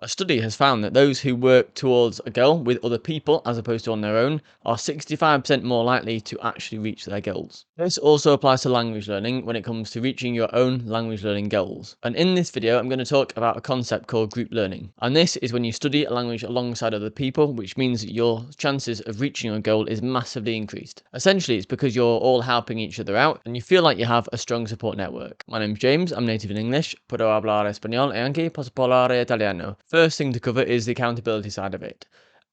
A study has found that those who work towards a goal with other people as opposed to on their own are 65% more likely to actually reach their goals. This also applies to language learning when it comes to reaching your own language learning goals. And in this video, I'm going to talk about a concept called group learning. And this is when you study a language alongside other people, which means that your chances of reaching your goal is massively increased. Essentially, it's because you're all helping each other out and you feel like you have a strong support network. My name's James, I'm native in English, puedo hablar español e anche posso parlare italiano. First thing to cover is the accountability side of it.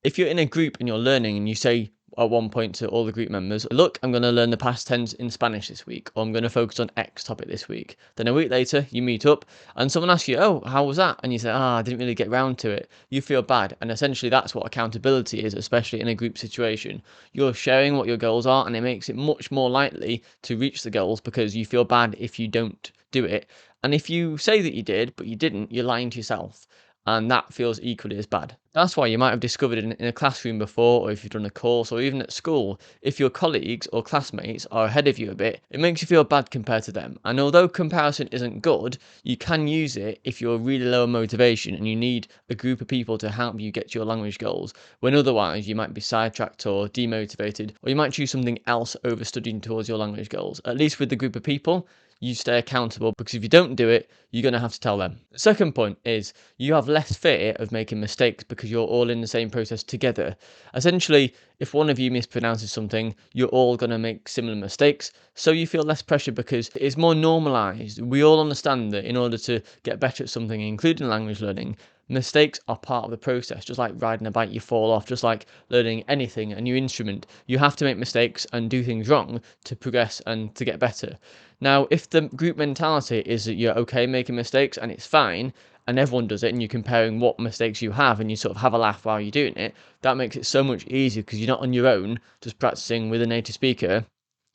If you're in a group and you're learning and you say at one point to all the group members, look, I'm going to learn the past tense in Spanish this week, or I'm going to focus on X topic this week. Then a week later, you meet up and someone asks you, oh, how was that? And you say, I didn't really get round to it. You feel bad. And essentially that's what accountability is, especially in a group situation. You're sharing what your goals are and it makes it much more likely to reach the goals because you feel bad if you don't do it. And if you say that you did, but you didn't, you're lying to yourself. And that feels equally as bad. That's why you might have discovered in a classroom before, or if you've done a course, or even at school, if your colleagues or classmates are ahead of you a bit, it makes you feel bad compared to them. And although comparison isn't good, you can use it if you're really low on motivation and you need a group of people to help you get to your language goals, when otherwise you might be sidetracked or demotivated, or you might choose something else over studying towards your language goals. At least with the group of people, you stay accountable, because if you don't do it, you're going to have to tell them. The second point is you have less fear of making mistakes because you're all in the same process together. Essentially, if one of you mispronounces something, you're all going to make similar mistakes, so you feel less pressure because it's more normalized. We all understand that in order to get better at something, including language learning, mistakes are part of the process. Just like riding a bike, you fall off. Just like learning anything, a new instrument, you have to make mistakes and do things wrong to progress and to get better. Now, if the group mentality is that you're okay making mistakes and it's fine, and everyone does it, and you're comparing what mistakes you have and you sort of have a laugh while you're doing it, that makes it so much easier because you're not on your own just practicing with a native speaker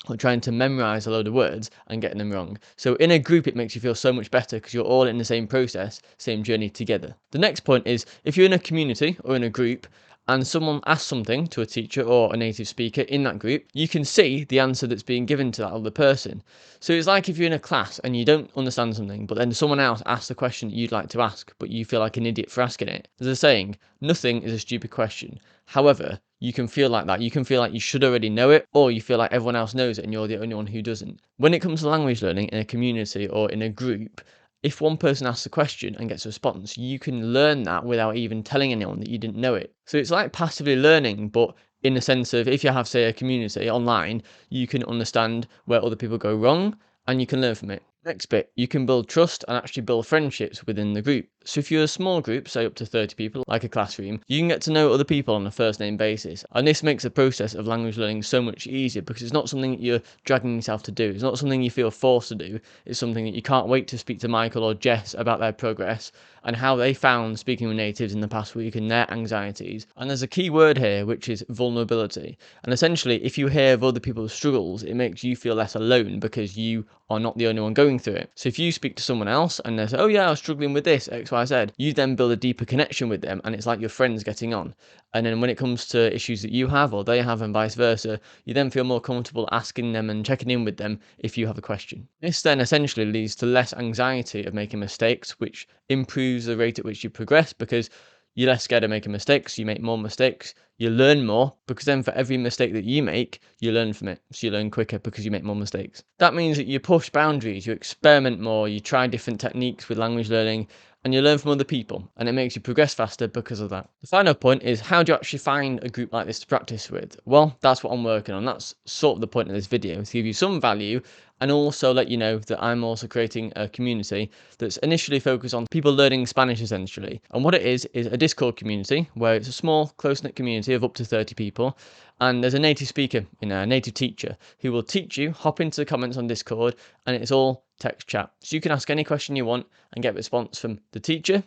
or trying to memorize a load of words and getting them wrong. So in a group, it makes you feel so much better because you're all in the same process, same journey together. The next point is if you're in a community or in a group and someone asks something to a teacher or a native speaker in that group, you can see the answer that's being given to that other person. So it's like if you're in a class and you don't understand something, but then someone else asks a question that you'd like to ask, but you feel like an idiot for asking it. There's a saying, nothing is a stupid question. However, you can feel like that. You can feel like you should already know it, or you feel like everyone else knows it and you're the only one who doesn't. When it comes to language learning in a community or in a group, if one person asks a question and gets a response, you can learn that without even telling anyone that you didn't know it. So it's like passively learning, but in the sense of if you have, say, a community online, you can understand where other people go wrong and you can learn from it. Next bit, you can build trust and actually build friendships within the group. So if you're a small group, say up to 30 people, like a classroom, you can get to know other people on a first name basis. And this makes the process of language learning so much easier because it's not something that you're dragging yourself to do. It's not something you feel forced to do. It's something that you can't wait to speak to Michael or Jess about their progress and how they found speaking with natives in the past week and their anxieties. And there's a key word here, which is vulnerability. And essentially, if you hear of other people's struggles, it makes you feel less alone because you are not the only one going through it. So if you speak to someone else and they say, oh yeah, I was struggling with this, X, Y, Z, you then build a deeper connection with them and it's like your friends getting on. And then when it comes to issues that you have or they have and vice versa, you then feel more comfortable asking them and checking in with them if you have a question. This then essentially leads to less anxiety of making mistakes, which improves the rate at which you progress because you're less scared of making mistakes, you make more mistakes, you learn more, because then for every mistake that you make, you learn from it. So you learn quicker because you make more mistakes. That means that you push boundaries, you experiment more, you try different techniques with language learning, and you learn from other people, and it makes you progress faster because of that. The final point is, how do you actually find a group like this to practice with? Well, that's what I'm working on. That's sort of the point of this video, to give you some value and also let you know that I'm also creating a community that's initially focused on people learning Spanish essentially. And what it is a Discord community where it's a small, close-knit community of up to 30 people. And there's a native speaker, a native teacher who will teach you, hop into the comments on Discord, and it's all text chat. So you can ask any question you want and get a response from the teacher,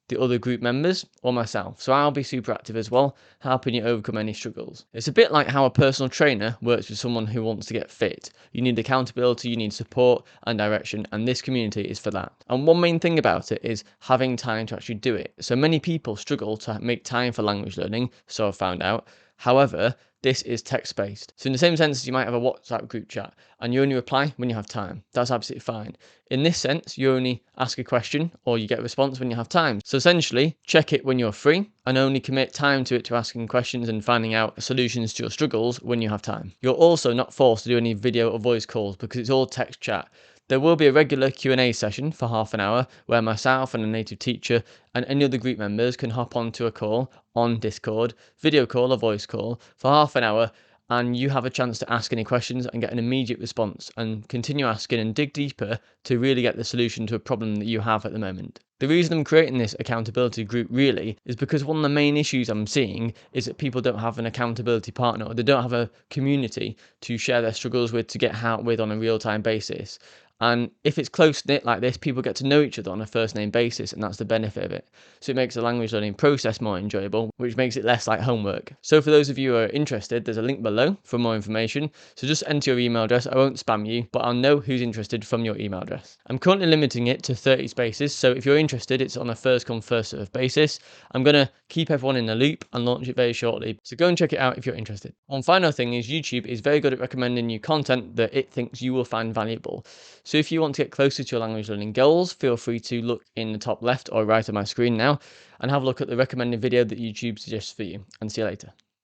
the other group members, or myself. So I'll be super active as well, helping you overcome any struggles. It's a bit like how a personal trainer works with someone who wants to get fit. You need accountability, you need support and direction, and this community is for that. And one main thing about it is having time to actually do it. So many people struggle to make time for language learning, so I've found out, However, this is text-based. So in the same sense as you might have a WhatsApp group chat and you only reply when you have time, that's absolutely fine. In this sense, you only ask a question or you get a response when you have time. So essentially, check it when you're free and only commit time to it, to asking questions and finding out solutions to your struggles when you have time. You're also not forced to do any video or voice calls because it's all text chat. There will be a regular Q&A session for half an hour where myself and a native teacher and any other group members can hop onto a call on Discord, video call or voice call for half an hour, and you have a chance to ask any questions and get an immediate response and continue asking and dig deeper to really get the solution to a problem that you have at the moment. The reason I'm creating this accountability group really is because one of the main issues I'm seeing is that people don't have an accountability partner, or they don't have a community to share their struggles with, to get help with on a real-time basis. And if it's close-knit like this, people get to know each other on a first-name basis, and that's the benefit of it. So it makes the language learning process more enjoyable, which makes it less like homework. So for those of you who are interested, there's a link below for more information. So just enter your email address. I won't spam you, but I'll know who's interested from your email address. I'm currently limiting it to 30 spaces, so if you're interested, it's on a first come, first serve basis. I'm going to keep everyone in the loop and launch it very shortly. So go and check it out if you're interested. One final thing is YouTube is very good at recommending you content that it thinks you will find valuable. So if you want to get closer to your language learning goals, feel free to look in the top left or right of my screen now and have a look at the recommended video that YouTube suggests for you. And see you later.